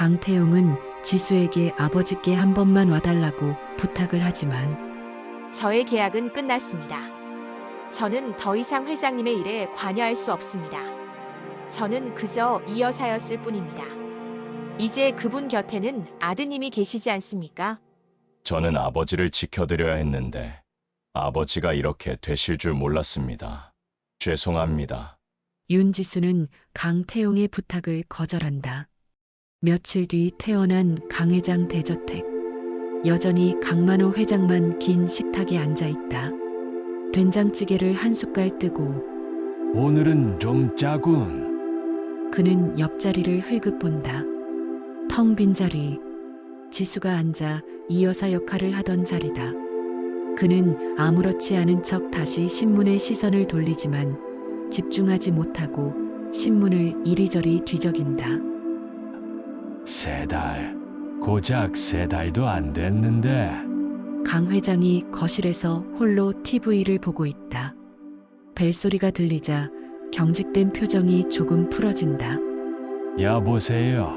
강태용은 지수에게 아버지께 한 번만 와달라고 부탁을 하지만 저의 계약은 끝났습니다. 저는 더 이상 회장님의 일에 관여할 수 없습니다. 저는 그저 이 여사였을 뿐입니다. 이제 그분 곁에는 아드님이 계시지 않습니까? 저는 아버지를 지켜드려야 했는데 아버지가 이렇게 되실 줄 몰랐습니다. 죄송합니다. 윤지수는 강태용의 부탁을 거절한다. 며칠 뒤 태어난 강 회장 대저택. 여전히 강만호 회장만 긴 식탁에 앉아있다. 된장찌개를 한 숟갈 뜨고 오늘은 좀 짜군. 그는 옆자리를 흘끗 본다. 텅 빈 자리. 지수가 앉아 이 여사 역할을 하던 자리다. 그는 아무렇지 않은 척 다시 신문에 시선을 돌리지만 집중하지 못하고 신문을 이리저리 뒤적인다. 3달. 고작 3달도 안 됐는데. 강 회장이 거실에서 홀로 TV를 보고 있다. 벨소리가 들리자 경직된 표정이 조금 풀어진다. 여보세요.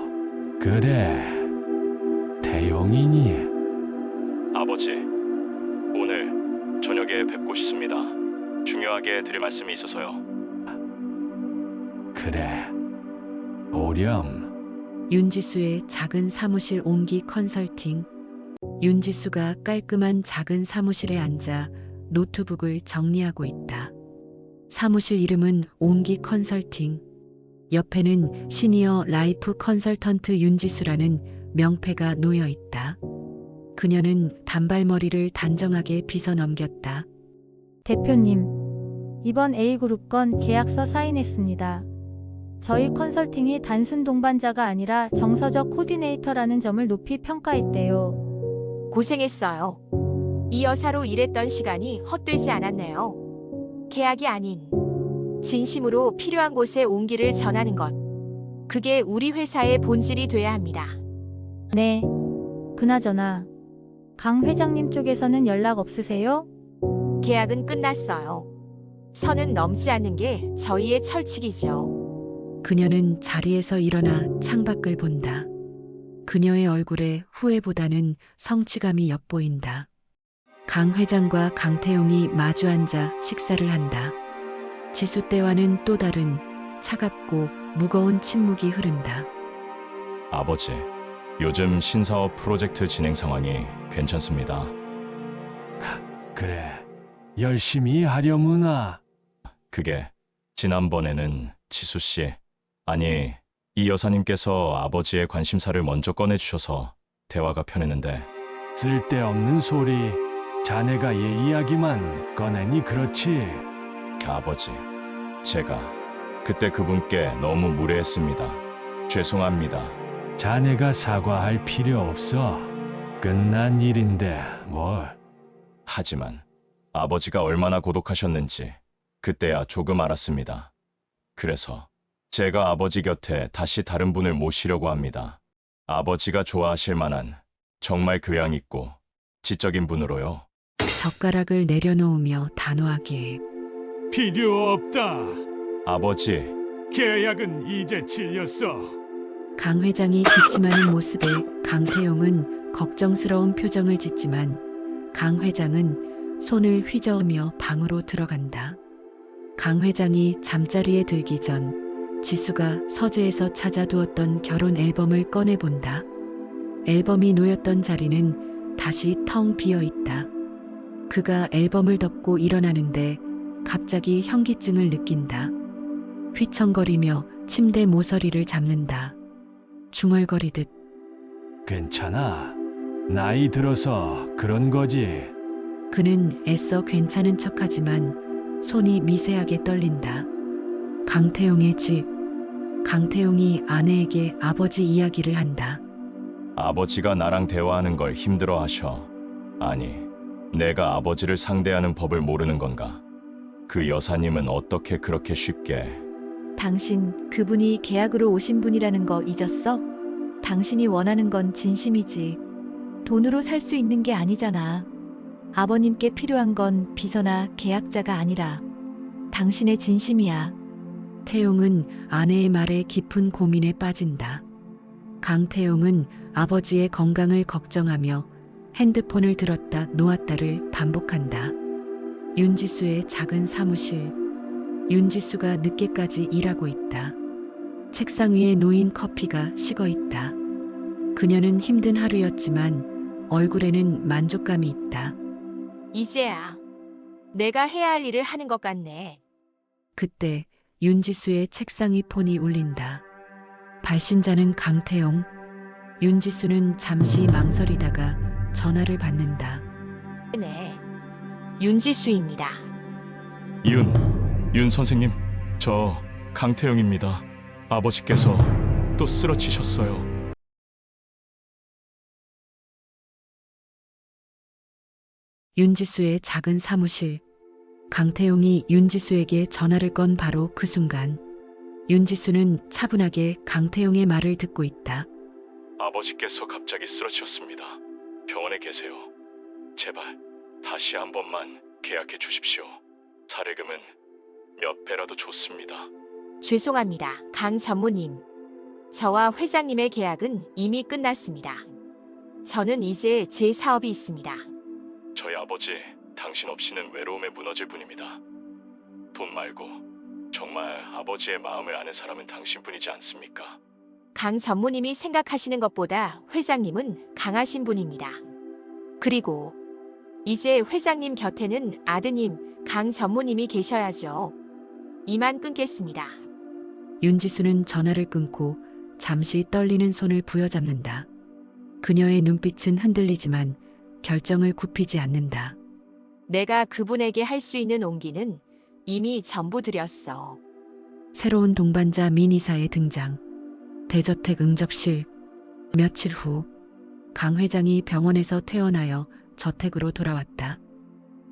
그래. 태용이니? 아버지, 오늘 저녁에 뵙고 싶습니다. 중요하게 드릴 말씀이 있어서요. 그래. 오렴. 윤지수의 작은 사무실 옹기 컨설팅. 윤지수가 깔끔한 작은 사무실에 앉아 노트북을 정리하고 있다. 사무실 이름은 옹기 컨설팅. 옆에는 시니어 라이프 컨설턴트 윤지수라는 명패가 놓여 있다. 그녀는 단발머리를 단정하게 빗어 넘겼다. 대표님, 이번 A그룹 건 계약서 사인했습니다. 저희 컨설팅이 단순 동반자가 아니라 정서적 코디네이터라는 점을 높이 평가했대요. 고생했어요. 이 여사로 일했던 시간이 헛되지 않았네요. 계약이 아닌 진심으로 필요한 곳에 온기를 전하는 것. 그게 우리 회사의 본질이 돼야 합니다. 네. 그나저나 강 회장님 쪽에서는 연락 없으세요? 계약은 끝났어요. 선은 넘지 않는 게 저희의 철칙이죠. 그녀는 자리에서 일어나 창밖을 본다. 그녀의 얼굴에 후회보다는 성취감이 엿보인다. 강 회장과 강태용이 마주 앉아 식사를 한다. 지수 때와는 또 다른 차갑고 무거운 침묵이 흐른다. 아버지, 요즘 신사업 프로젝트 진행 상황이 괜찮습니다. 그래. 열심히 하려무나. 그게 지난번에는 지수 씨, 아니 이 여사님께서 아버지의 관심사를 먼저 꺼내주셔서 대화가 편했는데 쓸데없는 소리. 자네가 얘 이야기만 꺼내니 그렇지. 아버지, 제가 그때 그분께 너무 무례했습니다. 죄송합니다. 자네가 사과할 필요 없어. 끝난 일인데 뭘. 하지만 아버지가 얼마나 고독하셨는지 그때야 조금 알았습니다. 그래서 제가 아버지 곁에 다시 다른 분을 모시려고 합니다. 아버지가 좋아하실 만한 정말 교양 있고 지적인 분으로요. 젓가락을 내려놓으며 단호하게 필요 없다. 아버지, 계약은 이제 질렸어. 강 회장이 기침하는 모습에 강태용은 걱정스러운 표정을 짓지만 강 회장은 손을 휘저으며 방으로 들어간다. 강 회장이 잠자리에 들기 전 지수가 서재에서 찾아두었던 결혼 앨범을 꺼내본다. 앨범이 놓였던 자리는 다시 텅 비어 있다. 그가 앨범을 덮고 일어나는데 갑자기 현기증을 느낀다. 휘청거리며 침대 모서리를 잡는다. 중얼거리듯 괜찮아. 나이 들어서 그런 거지. 그는 애써 괜찮은 척하지만 손이 미세하게 떨린다. 강태용의 집. 강태용이 아내에게 아버지 이야기를 한다. 아버지가 나랑 대화하는 걸 힘들어 하셔. 아니, 내가 아버지를 상대하는 법을 모르는 건가? 그 여사님은 어떻게 그렇게 쉽게... 당신 그분이 계약으로 오신 분이라는 거 잊었어? 당신이 원하는 건 진심이지. 돈으로 살 수 있는 게 아니잖아. 아버님께 필요한 건 비서나 계약자가 아니라 당신의 진심이야. 태용은 아내의 말에 깊은 고민에 빠진다. 강태용은 아버지의 건강을 걱정하며 핸드폰을 들었다 놓았다를 반복한다. 윤지수의 작은 사무실. 윤지수가 늦게까지 일하고 있다. 책상 위에 놓인 커피가 식어 있다. 그녀는 힘든 하루였지만 얼굴에는 만족감이 있다. 이제야 내가 해야 할 일을 하는 것 같네. 그때 윤지수의 책상 위 폰이 울린다. 발신자는 강태용. 윤지수는 잠시 망설이다가 전화를 받는다. 네. 윤지수입니다. 윤 선생님, 저 강태영입니다. 아버지께서 또 쓰러지셨어요. 윤지수의 작은 사무실. 강태용이 윤지수에게 전화를 건 바로 그 순간 윤지수는 차분하게 강태용의 말을 듣고 있다. 아버지께서 갑자기 쓰러지셨습니다. 병원에 계세요. 제발 다시 한 번만 계약해 주십시오. 사례금은 몇 배라도 좋습니다. 죄송합니다. 강 전무님. 저와 회장님의 계약은 이미 끝났습니다. 저는 이제 제 사업이 있습니다. 저희 아버지, 당신 없이는 외로움에 무너질 분입니다. 돈 말고 정말 아버지의 마음을 아는 사람은 당신뿐이지 않습니까? 강 전무님이 생각하시는 것보다 회장님은 강하신 분입니다. 그리고 이제 회장님 곁에는 아드님 강 전무님이 계셔야죠. 이만 끊겠습니다. 윤지수는 전화를 끊고 잠시 떨리는 손을 부여잡는다. 그녀의 눈빛은 흔들리지만 결정을 굽히지 않는다. 내가 그분에게 할 수 있는 온기는 이미 전부 드렸어. 새로운 동반자 민이사의 등장. 대저택 응접실. 며칠 후 강 회장이 병원에서 퇴원하여 저택으로 돌아왔다.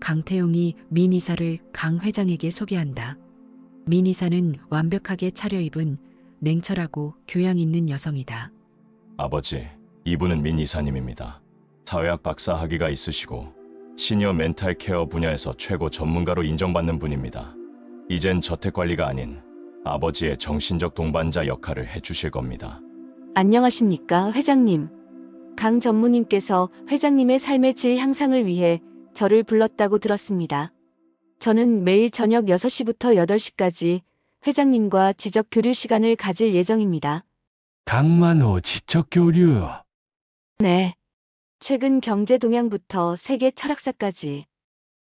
강태용이 민이사를 강 회장에게 소개한다. 민이사는 완벽하게 차려입은 냉철하고 교양 있는 여성이다. 아버지, 이분은 민 이사님입니다. 사회학 박사 학위가 있으시고 시니어 멘탈 케어 분야에서 최고 전문가로 인정받는 분입니다. 이젠 저택관리가 아닌 아버지의 정신적 동반자 역할을 해주실 겁니다. 안녕하십니까, 회장님. 강 전무님께서 회장님의 삶의 질 향상을 위해 저를 불렀다고 들었습니다. 저는 매일 저녁 6시부터 8시까지 회장님과 지적 교류 시간을 가질 예정입니다. 강만호 지적 교류. 네. 최근 경제 동향부터 세계 철학사까지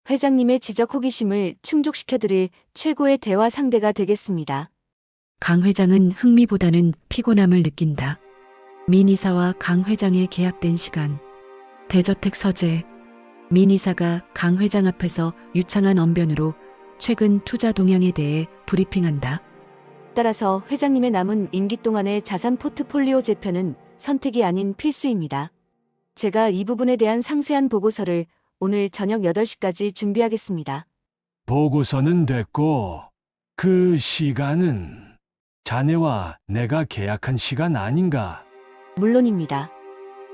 회장님의 지적 호기심을 충족시켜드릴 최고의 대화 상대가 되겠습니다. 강 회장은 흥미보다는 피곤함을 느낀다. 민 이사와 강 회장의 계약된 시간. 대저택 서재. 민 이사가 강 회장 앞에서 유창한 언변으로 최근 투자 동향에 대해 브리핑한다. 따라서 회장님의 남은 임기 동안의 자산 포트폴리오 재편은 선택이 아닌 필수입니다. 제가 이 부분에 대한 상세한 보고서를 오늘 저녁 8시까지 준비하겠습니다. 보고서는 됐고 그 시간은 자네와 내가 계약한 시간 아닌가? 물론입니다.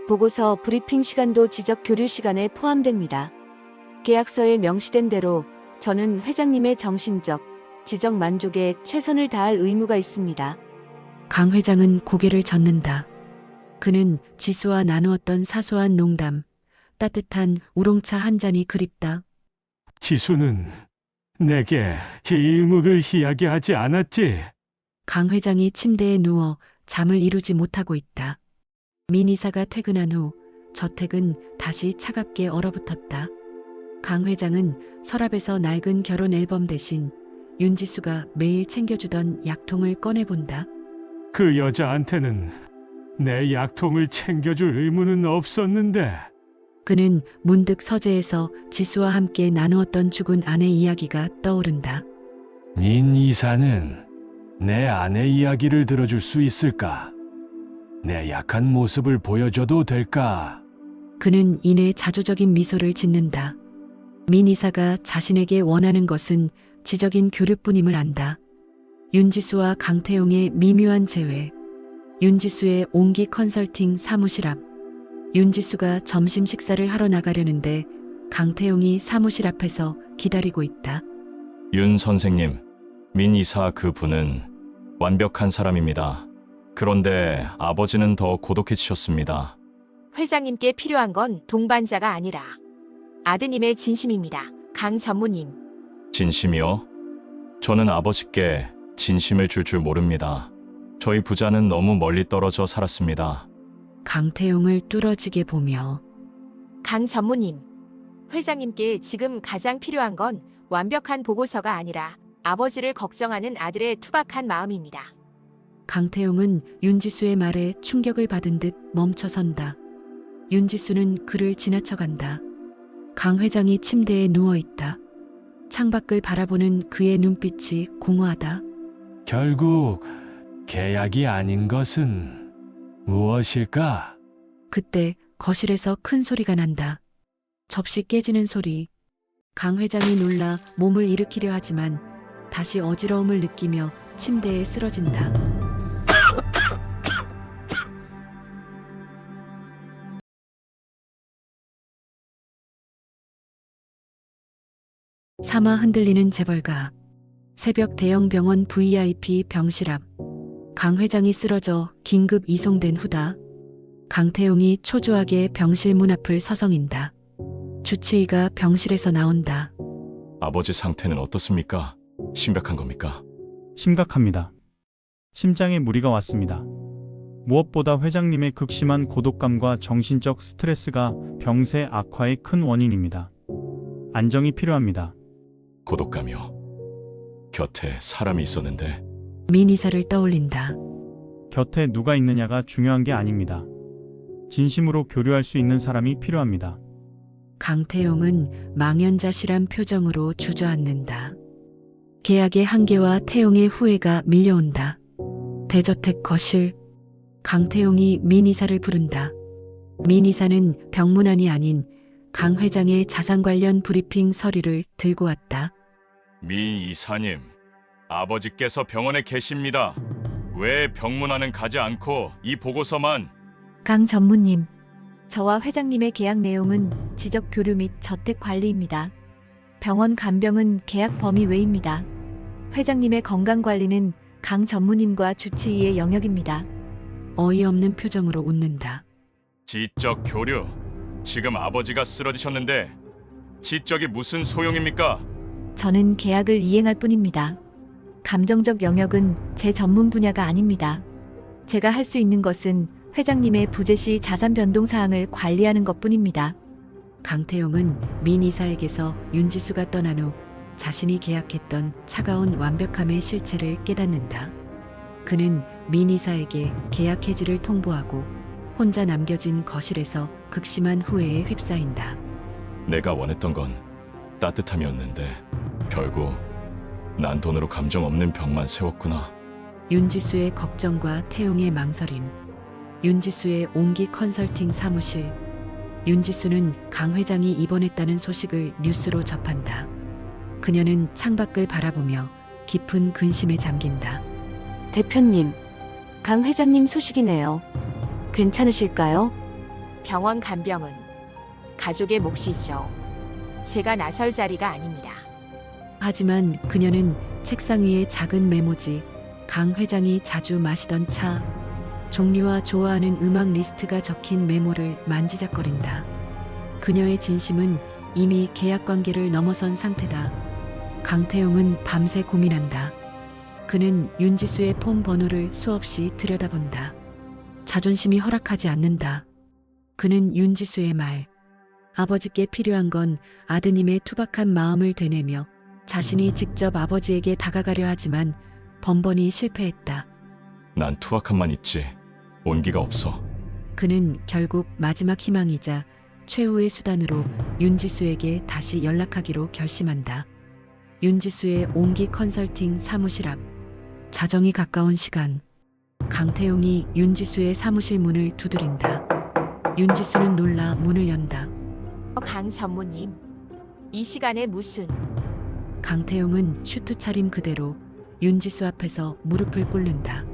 보고서 브리핑 시간도 지적 교류 시간에 포함됩니다. 계약서에 명시된 대로 저는 회장님의 정신적, 지적 만족에 최선을 다할 의무가 있습니다. 강 회장은 고개를 젓는다. 그는 지수와 나누었던 사소한 농담, 따뜻한 우롱차 한 잔이 그립다. 지수는 내게 이 의무를 이야기하지 않았지? 강 회장이 침대에 누워 잠을 이루지 못하고 있다. 민 이사가 퇴근한 후 저택은 다시 차갑게 얼어붙었다. 강 회장은 서랍에서 낡은 결혼 앨범 대신 윤지수가 매일 챙겨주던 약통을 꺼내본다. 그 여자한테는 내 약통을 챙겨줄 의무는 없었는데. 그는 문득 서재에서 지수와 함께 나누었던 죽은 아내 이야기가 떠오른다. 민 이사는 내 아내 이야기를 들어줄 수 있을까? 내 약한 모습을 보여줘도 될까? 그는 이내 자조적인 미소를 짓는다. 민 이사가 자신에게 원하는 것은 지적인 교류뿐임을 안다. 윤지수와 강태용의 미묘한 재회. 윤지수의 옹기 컨설팅 사무실 앞. 윤지수가 점심 식사를 하러 나가려는데 강태용이 사무실 앞에서 기다리고 있다. 윤 선생님, 민 이사 그 분은 완벽한 사람입니다. 그런데 아버지는 더 고독해지셨습니다. 회장님께 필요한 건 동반자가 아니라 아드님의 진심입니다. 강 전무님. 진심이요? 저는 아버지께 진심을 줄 모릅니다. 저희 부자는 너무 멀리 떨어져 살았습니다. 강태용을 뚫어지게 보며 강 전무님. 회장님께 지금 가장 필요한 건 완벽한 보고서가 아니라 아버지를 걱정하는 아들의 투박한 마음입니다. 강태용은 윤지수의 말에 충격을 받은 듯 멈춰선다. 윤지수는 그를 지나쳐간다. 강 회장이 침대에 누워있다. 창밖을 바라보는 그의 눈빛이 공허하다. 결국 계약이 아닌 것은 무엇일까? 그때 거실에서 큰 소리가 난다. 접시 깨지는 소리. 강 회장이 놀라 몸을 일으키려 하지만 다시 어지러움을 느끼며 침대에 쓰러진다. 차마 흔들리는 재벌가. 새벽 대형 병원 VIP 병실 앞. 강 회장이 쓰러져 긴급 이송된 후다. 강태용이 초조하게 병실 문 앞을 서성인다. 주치의가 병실에서 나온다. 아버지 상태는 어떻습니까? 심각한 겁니까? 심각합니다. 심장에 무리가 왔습니다. 무엇보다 회장님의 극심한 고독감과 정신적 스트레스가 병세 악화의 큰 원인입니다. 안정이 필요합니다. 고독감이요. 곁에 사람이 있었는데 민이사를 떠올린다. 곁에 누가 있느냐가 중요한 게 아닙니다. 진심으로 교류할 수 있는 사람이 필요합니다. 강태용은 망연자실한 표정으로 주저앉는다. 계약의 한계와 태용의 후회가 밀려온다. 대저택 거실. 강태용이 민이사를 부른다. 민이사는 병문안이 아닌 강 회장의 자산 관련 브리핑 서류를 들고 왔다. 미 이사님, 아버지께서 병원에 계십니다. 왜 병문안은 가지 않고 이 보고서만? 강 전무님, 저와 회장님의 계약 내용은 지적 교류 및 저택 관리입니다. 병원 간병은 계약 범위 외입니다. 회장님의 건강 관리는 강 전무님과 주치의의 영역입니다. 어이없는 표정으로 웃는다. 지적 교류. 지금 아버지가 쓰러지셨는데 지적이 무슨 소용입니까? 저는 계약을 이행할 뿐입니다. 감정적 영역은 제 전문 분야가 아닙니다. 제가 할 수 있는 것은 회장님의 부재 시 자산 변동 사항을 관리하는 것뿐입니다. 강태용은 민 이사에게서 윤지수가 떠난 후 자신이 계약했던 차가운 완벽함의 실체를 깨닫는다. 그는 민 이사에게 계약 해지를 통보하고 혼자 남겨진 거실에서 극심한 후회에 휩싸인다. 내가 원했던 건 따뜻함이었는데 결국 난 돈으로 감정 없는 벽만 세웠구나. 윤지수의 걱정과 태용의 망설임. 윤지수의 옹기 컨설팅 사무실. 윤지수는 강 회장이 입원했다는 소식을 뉴스로 접한다. 그녀는 창밖을 바라보며 깊은 근심에 잠긴다. 대표님, 강 회장님 소식이네요. 괜찮으실까요? 병원 간병은 가족의 몫이죠. 제가 나설 자리가 아닙니다. 하지만 그녀는 책상 위에 작은 메모지, 강 회장이 자주 마시던 차, 종류와 좋아하는 음악 리스트가 적힌 메모를 만지작거린다. 그녀의 진심은 이미 계약 관계를 넘어선 상태다. 강태용은 밤새 고민한다. 그는 윤지수의 폰 번호를 수없이 들여다본다. 자존심이 허락하지 않는다. 그는 윤지수의 말, 아버지께 필요한 건 아드님의 투박한 마음을 되뇌며 자신이 직접 아버지에게 다가가려 하지만 번번이 실패했다. 난 투박함만 있지 온기가 없어. 그는 결국 마지막 희망이자 최후의 수단으로 윤지수에게 다시 연락하기로 결심한다. 윤지수의 옹기 컨설팅 사무실 앞. 자정이 가까운 시간. 강태용이 윤지수의 사무실 문을 두드린다. 윤지수는 놀라 문을 연다. 강 전무님, 이 시간에 무슨... 강태용은 슈트 차림 그대로 윤지수 앞에서 무릎을 꿇는다.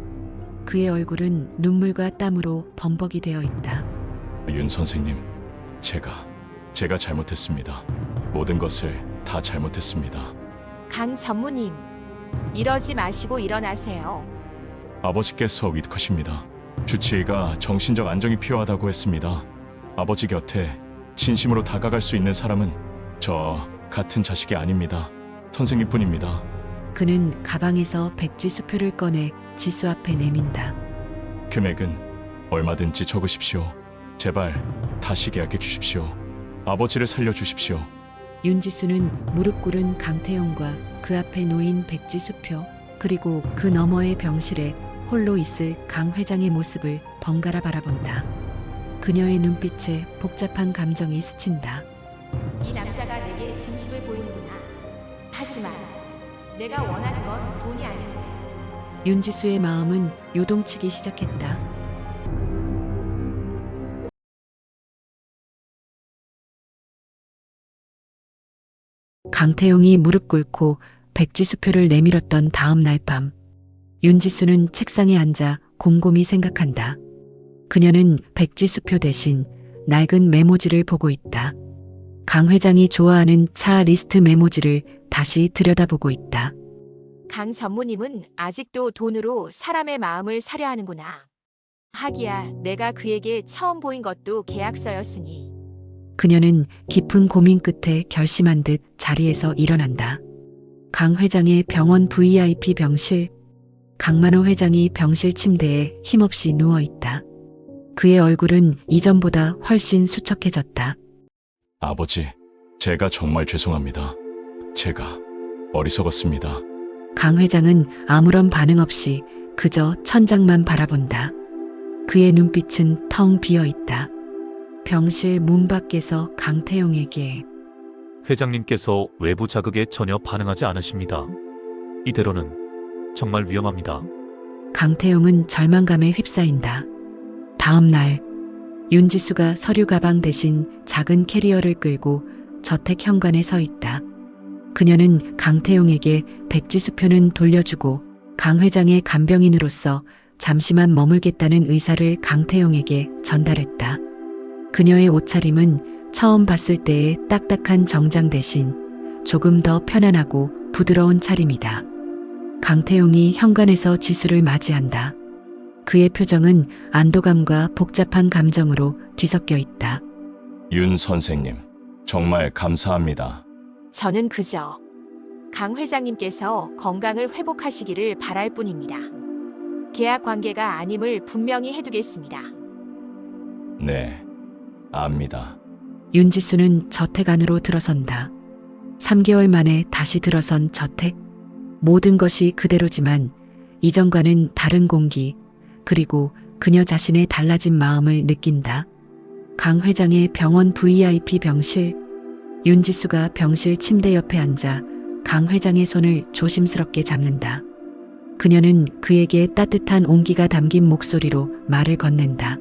그의 얼굴은 눈물과 땀으로 범벅이 되어 있다. 윤 선생님, 제가 잘못했습니다. 모든 것을 다 잘못했습니다. 강 전무님, 이러지 마시고 일어나세요. 아버지께서 위독하십니다. 주치의가 정신적 안정이 필요하다고 했습니다. 아버지 곁에 진심으로 다가갈 수 있는 사람은 저 같은 자식이 아닙니다. 선생님뿐입니다. 그는 가방에서 백지 수표를 꺼내 지수 앞에 내민다. 금액은 얼마든지 적으십시오. 제발 다시 계약해 주십시오. 아버지를 살려주십시오. 윤지수는 무릎 꿇은 강태용과 그 앞에 놓인 백지 수표, 그리고 그 너머의 병실에 홀로 있을 강 회장의 모습을 번갈아 바라본다. 그녀의 눈빛에 복잡한 감정이 스친다. 이 남자가 내게 진심을 보이는구나. 하지만 내가 원하는 건 돈이 아닌데. 윤지수의 마음은 요동치기 시작했다. 강태용이 무릎 꿇고 백지 수표를 내밀었던 다음 날 밤, 윤지수는 책상에 앉아 곰곰이 생각한다. 그녀는 백지 수표 대신 낡은 메모지를 보고 있다. 강 회장이 좋아하는 차 리스트 메모지를 다시 들여다보고 있다. 강 전무님은 아직도 돈으로 사람의 마음을 사려 하는구나. 하기야 내가 그에게 처음 보인 것도 계약서였으니. 그녀는 깊은 고민 끝에 결심한 듯 자리에서 일어난다. 강 회장의 병원 VIP 병실. 강만호 회장이 병실 침대에 힘없이 누워있다. 그의 얼굴은 이전보다 훨씬 수척해졌다. 아버지, 제가 정말 죄송합니다. 제가 어리석었습니다. 강 회장은 아무런 반응 없이 그저 천장만 바라본다. 그의 눈빛은 텅 비어 있다. 병실 문 밖에서 강태용에게 회장님께서 외부 자극에 전혀 반응하지 않으십니다. 이대로는 정말 위험합니다. 강태용은 절망감에 휩싸인다. 다음 날 윤지수가 서류 가방 대신 작은 캐리어를 끌고 저택 현관에 서 있다. 그녀는 강태용에게 백지 수표는 돌려주고 강 회장의 간병인으로서 잠시만 머물겠다는 의사를 강태용에게 전달했다. 그녀의 옷차림은 처음 봤을 때의 딱딱한 정장 대신 조금 더 편안하고 부드러운 차림이다. 강태용이 현관에서 지수를 맞이한다. 그의 표정은 안도감과 복잡한 감정으로 뒤섞여 있다. 윤 선생님, 정말 감사합니다. 저는 그저 강 회장님께서 건강을 회복하시기를 바랄 뿐입니다. 계약 관계가 아님을 분명히 해두겠습니다. 네, 압니다. 윤지수는 저택 안으로 들어선다. 3개월 만에 다시 들어선 저택. 모든 것이 그대로지만 이전과는 다른 공기, 그리고 그녀 자신의 달라진 마음을 느낀다. 강 회장의 병원 VIP 병실. 윤지수가 병실 침대 옆에 앉아 강 회장의 손을 조심스럽게 잡는다. 그녀는 그에게 따뜻한 온기가 담긴 목소리로 말을 건넨다.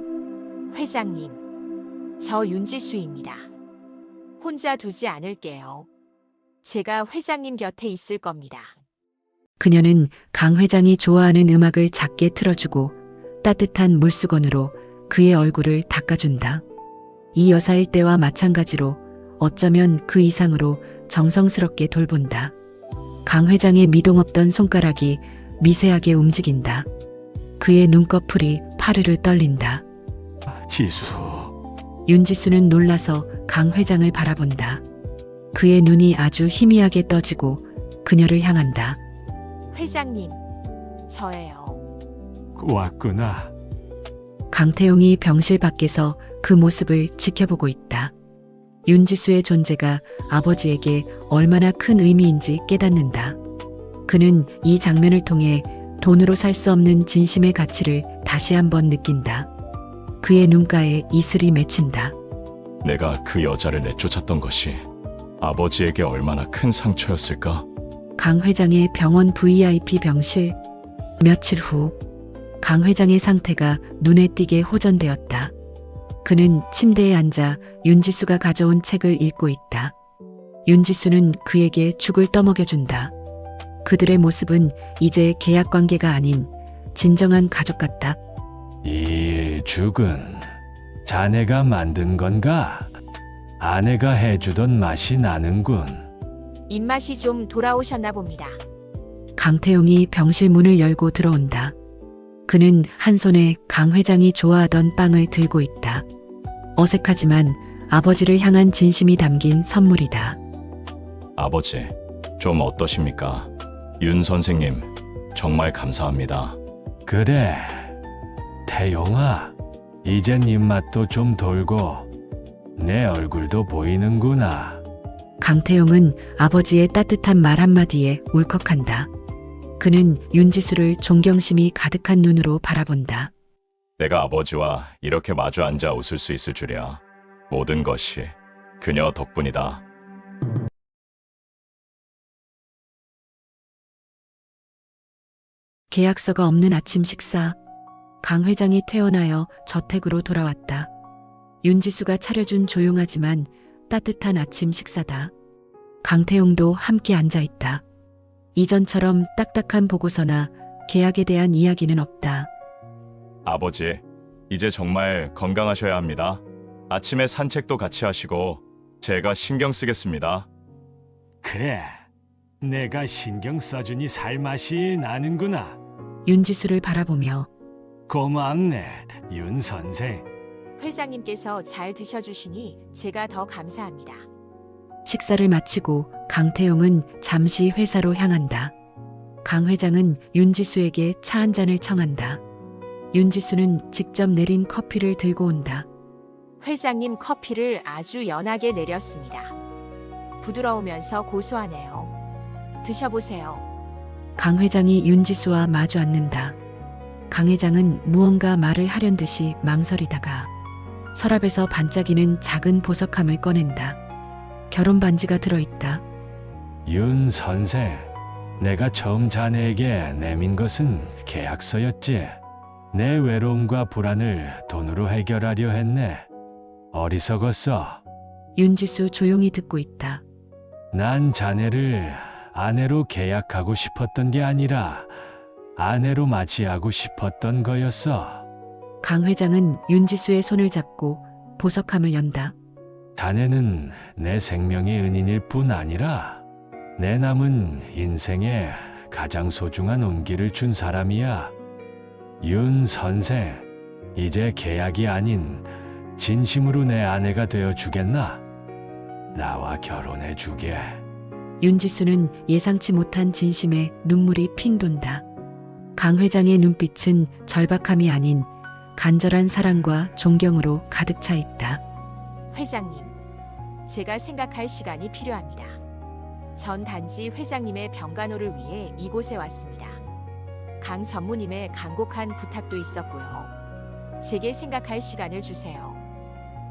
회장님, 저 윤지수입니다. 혼자 두지 않을게요. 제가 회장님 곁에 있을 겁니다. 그녀는 강 회장이 좋아하는 음악을 작게 틀어주고 따뜻한 물수건으로 그의 얼굴을 닦아준다. 이 여사일 때와 마찬가지로 어쩌면 그 이상으로 정성스럽게 돌본다. 강 회장의 미동없던 손가락이 미세하게 움직인다. 그의 눈꺼풀이 파르르 떨린다. 지수, 윤지수는 놀라서 강 회장을 바라본다. 그의 눈이 아주 희미하게 떠지고 그녀를 향한다. 회장님, 저예요. 왔구나. 강태용이 병실 밖에서 그 모습을 지켜보고 있다. 윤지수의 존재가 아버지에게 얼마나 큰 의미인지 깨닫는다. 그는 이 장면을 통해 돈으로 살 수 없는 진심의 가치를 다시 한번 느낀다. 그의 눈가에 이슬이 맺힌다. 내가 그 여자를 내쫓았던 것이 아버지에게 얼마나 큰 상처였을까? 강 회장의 병원 VIP 병실. 며칠 후, 강 회장의 상태가 눈에 띄게 호전되었다. 그는 침대에 앉아 윤지수가 가져온 책을 읽고 있다. 윤지수는 그에게 죽을 떠먹여준다. 그들의 모습은 이제 계약 관계가 아닌 진정한 가족 같다. 이 죽은 자네가 만든 건가? 아내가 해주던 맛이 나는군. 입맛이 좀 돌아오셨나 봅니다. 강태용이 병실 문을 열고 들어온다. 그는 한 손에 강 회장이 좋아하던 빵을 들고 있다. 어색하지만 아버지를 향한 진심이 담긴 선물이다. 아버지, 좀 어떠십니까? 윤 선생님, 정말 감사합니다. 그래, 태용아, 이젠 입맛도 좀 돌고 내 얼굴도 보이는구나. 강태용은 아버지의 따뜻한 말 한마디에 울컥한다. 그는 윤지수를 존경심이 가득한 눈으로 바라본다. 내가 아버지와 이렇게 마주 앉아 웃을 수 있을 줄이야. 모든 것이 그녀 덕분이다. 계약서가 없는 아침 식사. 강 회장이 퇴원하여 저택으로 돌아왔다. 윤지수가 차려준 조용하지만 따뜻한 아침 식사다. 강태용도 함께 앉아 있다. 이전처럼 딱딱한 보고서나 계약에 대한 이야기는 없다. 아버지, 이제 정말 건강하셔야 합니다. 아침에 산책도 같이 하시고 제가 신경 쓰겠습니다. 그래, 내가 신경 써주니 살맛이 나는구나. 윤지수를 바라보며 고맙네, 윤 선생. 회장님께서 잘 드셔주시니 제가 더 감사합니다. 식사를 마치고 강태용은 잠시 회사로 향한다. 강 회장은 윤지수에게 차 한 잔을 청한다. 윤지수는 직접 내린 커피를 들고 온다. 회장님 커피를 아주 연하게 내렸습니다. 부드러우면서 고소하네요. 드셔보세요. 강 회장이 윤지수와 마주 앉는다. 강 회장은 무언가 말을 하려는 듯이 망설이다가 서랍에서 반짝이는 작은 보석함을 꺼낸다. 결혼 반지가 들어있다. 윤 선생, 내가 처음 자네에게 내민 것은 계약서였지. 내 외로움과 불안을 돈으로 해결하려 했네. 어리석었어. 윤지수 조용히 듣고 있다. 난 자네를 아내로 계약하고 싶었던 게 아니라 아내로 맞이하고 싶었던 거였어. 강 회장은 윤지수의 손을 잡고 보석함을 연다. 자네는 내 생명의 은인일 뿐 아니라 내 남은 인생에 가장 소중한 온기를 준 사람이야. 윤 선생, 이제 계약이 아닌 진심으로 내 아내가 되어 주겠나? 나와 결혼해 주게. 윤지수는 예상치 못한 진심에 눈물이 핑 돈다. 강 회장의 눈빛은 절박함이 아닌 간절한 사랑과 존경으로 가득 차 있다. 회장님, 제가 생각할 시간이 필요합니다. 전 단지 회장님의 병간호를 위해 이곳에 왔습니다. 강 전무님의 간곡한 부탁도 있었고요. 제게 생각할 시간을 주세요.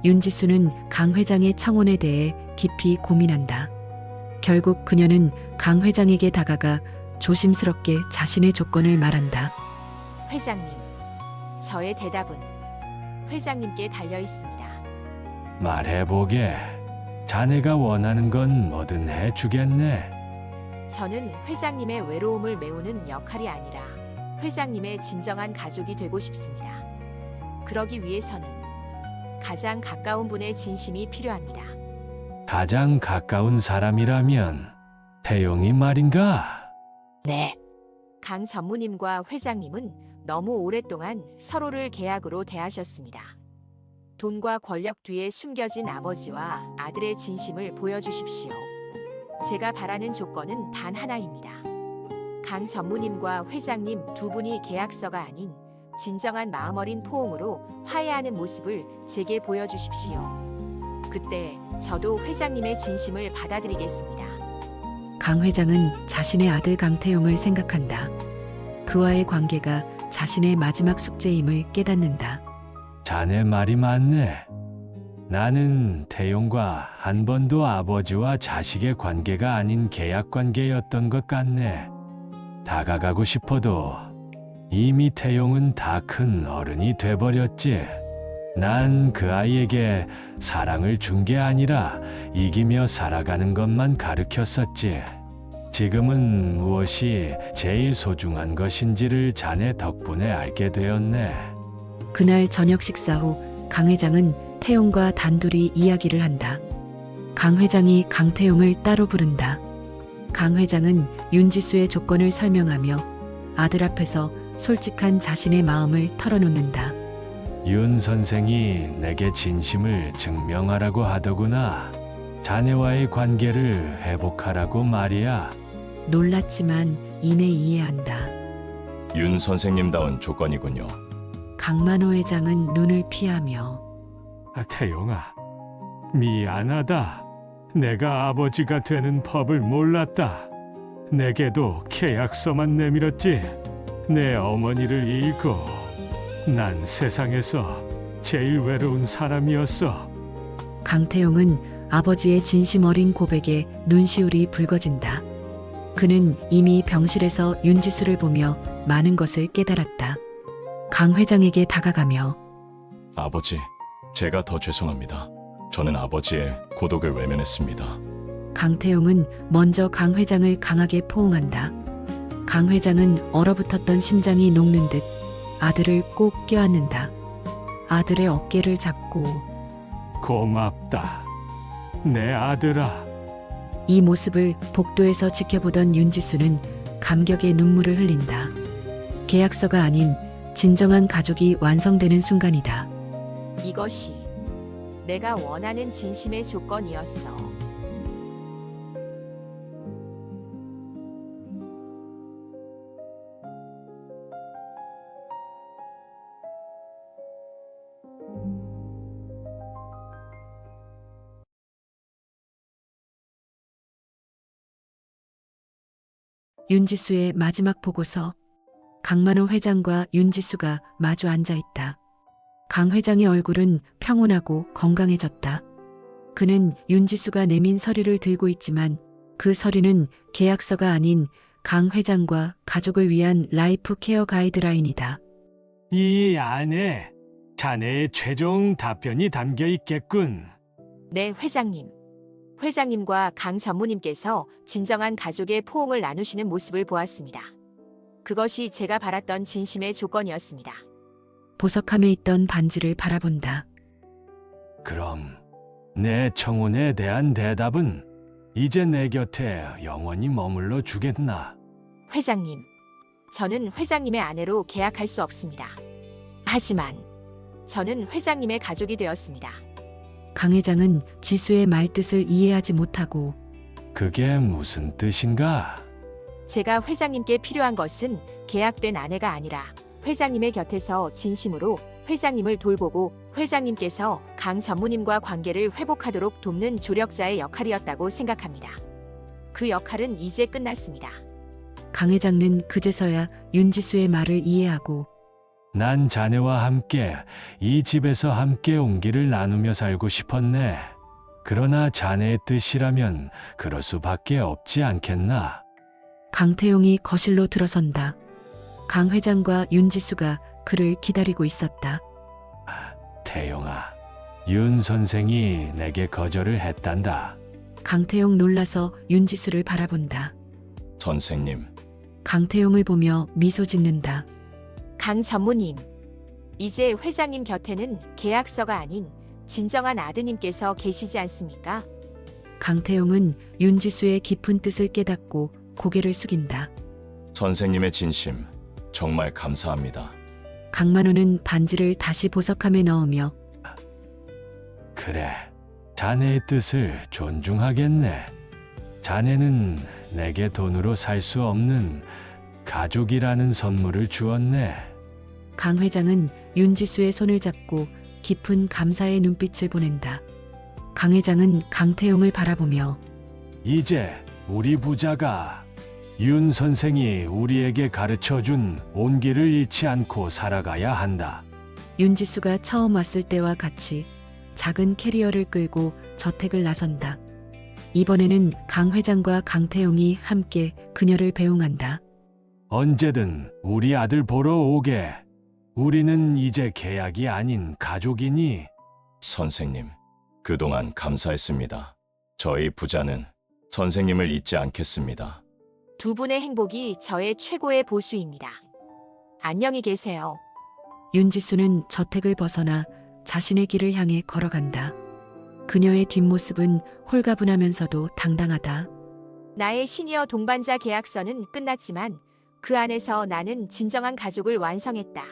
윤지수는 강 회장의 청혼에 대해 깊이 고민한다. 결국 그녀는 강 회장에게 다가가 조심스럽게 자신의 조건을 말한다. 회장님, 저의 대답은 회장님께 달려 있습니다. 말해보게. 자네가 원하는 건 뭐든 해주겠네. 저는 회장님의 외로움을 메우는 역할이 아니라 회장님의 진정한 가족이 되고 싶습니다. 그러기 위해서는 가장 가까운 분의 진심이 필요합니다. 가장 가까운 사람이라면 태용이 말인가? 네. 강 전무님과 회장님은 너무 오랫동안 서로를 계약으로 대하셨습니다. 돈과 권력 뒤에 숨겨진 아버지와 아들의 진심을 보여주십시오. 제가 바라는 조건은 단 하나입니다. 강 전무님과 회장님 두 분이 계약서가 아닌 진정한 마음 어린 포옹으로 화해하는 모습을 제게 보여주십시오. 그때 저도 회장님의 진심을 받아들이겠습니다. 강 회장은 자신의 아들 강태용을 생각한다. 그와의 관계가 자신의 마지막 숙제임을 깨닫는다. 자네 말이 맞네. 나는 태용과 한 번도 아버지와 자식의 관계가 아닌 계약 관계였던 것 같네. 다가가고 싶어도 이미 태용은 다 큰 어른이 돼버렸지. 난 그 아이에게 사랑을 준 게 아니라 이기며 살아가는 것만 가르쳤었지. 지금은 무엇이 제일 소중한 것인지를 자네 덕분에 알게 되었네. 그날 저녁 식사 후 강 회장은 태용과 단둘이 이야기를 한다. 강 회장이 강태용을 따로 부른다. 강 회장은 윤지수의 조건을 설명하며 아들 앞에서 솔직한 자신의 마음을 털어놓는다. 윤 선생이 내게 진심을 증명하라고 하더구나. 자네와의 관계를 회복하라고 말이야. 놀랐지만 이내 이해한다. 윤 선생님다운 조건이군요. 강만호 회장은 눈을 피하며 태용아, 미안하다. 내가 아버지가 되는 법을 몰랐다. 내게도 계약서만 내밀었지. 내 어머니를 잃고 난 세상에서 제일 외로운 사람이었어. 강태용은 아버지의 진심 어린 고백에 눈시울이 붉어진다. 그는 이미 병실에서 윤지수를 보며 많은 것을 깨달았다. 강 회장에게 다가가며 아버지, 제가 더 죄송합니다. 저는 아버지의 고독을 외면했습니다. 강태용은 먼저 강 회장을 강하게 포옹한다. 강 회장은 얼어붙었던 심장이 녹는 듯 아들을 꼭 껴안는다. 아들의 어깨를 잡고 고맙다. 내 아들아. 이 모습을 복도에서 지켜보던 윤지수는 감격의 눈물을 흘린다. 계약서가 아닌 진정한 가족이 완성되는 순간이다. 이것이 내가 원하는 진심의 조건이었어. 윤지수의 마지막 보고서. 강만호 회장과 윤지수가 마주 앉아 있다. 강 회장의 얼굴은 평온하고 건강해졌다. 그는 윤지수가 내민 서류를 들고 있지만 그 서류는 계약서가 아닌 강 회장과 가족을 위한 라이프 케어 가이드라인이다. 이 안에 자네의 최종 답변이 담겨 있겠군. 네, 회장님. 회장님과 강 전무님께서 진정한 가족의 포옹을 나누시는 모습을 보았습니다. 그것이 제가 바랐던 진심의 조건이었습니다. 보석함에 있던 반지를 바라본다. 그럼 내 청혼에 대한 대답은 이제 내 곁에 영원히 머물러 주겠나? 회장님, 저는 회장님의 아내로 계약할 수 없습니다. 하지만 저는 회장님의 가족이 되었습니다. 강 회장은 지수의 말뜻을 이해하지 못하고 그게 무슨 뜻인가? 제가 회장님께 필요한 것은 계약된 아내가 아니라 회장님의 곁에서 진심으로 회장님을 돌보고 회장님께서 강 전무님과 관계를 회복하도록 돕는 조력자의 역할이었다고 생각합니다. 그 역할은 이제 끝났습니다. 강 회장은 그제서야 윤지수의 말을 이해하고 난 자네와 함께 이 집에서 함께 온기를 나누며 살고 싶었네. 그러나 자네의 뜻이라면 그럴 수밖에 없지 않겠나? 강태용이 거실로 들어선다. 강 회장과 윤지수가 그를 기다리고 있었다. 태용아, 윤 선생이 내게 거절을 했단다. 강태용 놀라서 윤지수를 바라본다. 선생님, 강태용을 보며 미소 짓는다. 강 전무님, 이제 회장님 곁에는 계약서가 아닌 진정한 아드님께서 계시지 않습니까? 강태용은 윤지수의 깊은 뜻을 깨닫고 고개를 숙인다. 선생님의 진심 정말 감사합니다. 강만호는 반지를 다시 보석함에 넣으며 그래, 자네의 뜻을 존중하겠네. 자네는 내게 돈으로 살 수 없는 가족이라는 선물을 주었네. 강 회장은 윤지수의 손을 잡고 깊은 감사의 눈빛을 보낸다. 강 회장은 강태용을 바라보며 이제 우리 부자가 윤 선생이 우리에게 가르쳐준 온기를 잃지 않고 살아가야 한다. 윤지수가 처음 왔을 때와 같이 작은 캐리어를 끌고 저택을 나선다. 이번에는 강 회장과 강태용이 함께 그녀를 배웅한다. 언제든 우리 아들 보러 오게. 우리는 이제 계약이 아닌 가족이니. 선생님, 그동안 감사했습니다. 저희 부자는 선생님을 잊지 않겠습니다. 두 분의 행복이 저의 최고의 보수입니다. 안녕히 계세요. 윤지수는 저택을 벗어나 자신의 길을 향해 걸어간다. 그녀의 뒷모습은 홀가분하면서도 당당하다. 나의 시니어 동반자 계약서는 끝났지만 그 안에서 나는 진정한 가족을 완성했다.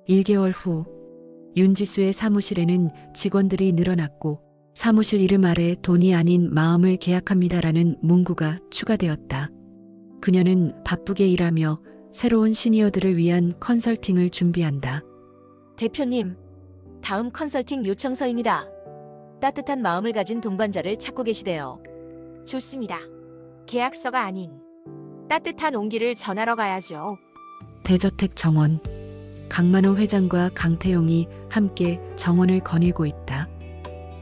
1개월 후 윤지수의 사무실에는 직원들이 늘어났고 사무실 이름 아래 돈이 아닌 마음을 계약합니다라는 문구가 추가되었다. 그녀는 바쁘게 일하며 새로운 시니어들을 위한 컨설팅을 준비한다. 대표님, 다음 컨설팅 요청서입니다. 따뜻한 마음을 가진 동반자를 찾고 계시대요. 좋습니다. 계약서가 아닌 따뜻한 온기를 전하러 가야죠. 대저택 정원. 강만호 회장과 강태용이 함께 정원을 거닐고 있다.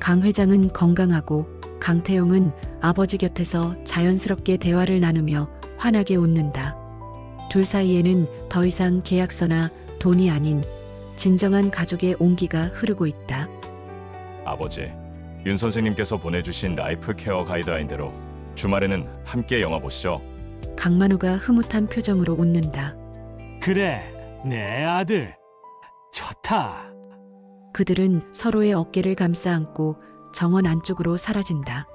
강 회장은 건강하고 강태용은 아버지 곁에서 자연스럽게 대화를 나누며 환하게 웃는다. 둘 사이에는 더 이상 계약서나 돈이 아닌 진정한 가족의 온기가 흐르고 있다. 아버지, 윤 선생님께서 보내주신 라이프 케어 가이드라인대로 주말에는 함께 영화 보시죠. 강만호가 흐뭇한 표정으로 웃는다. 그래, 내 아들. 좋다. 그들은 서로의 어깨를 감싸 안고 정원 안쪽으로 사라진다.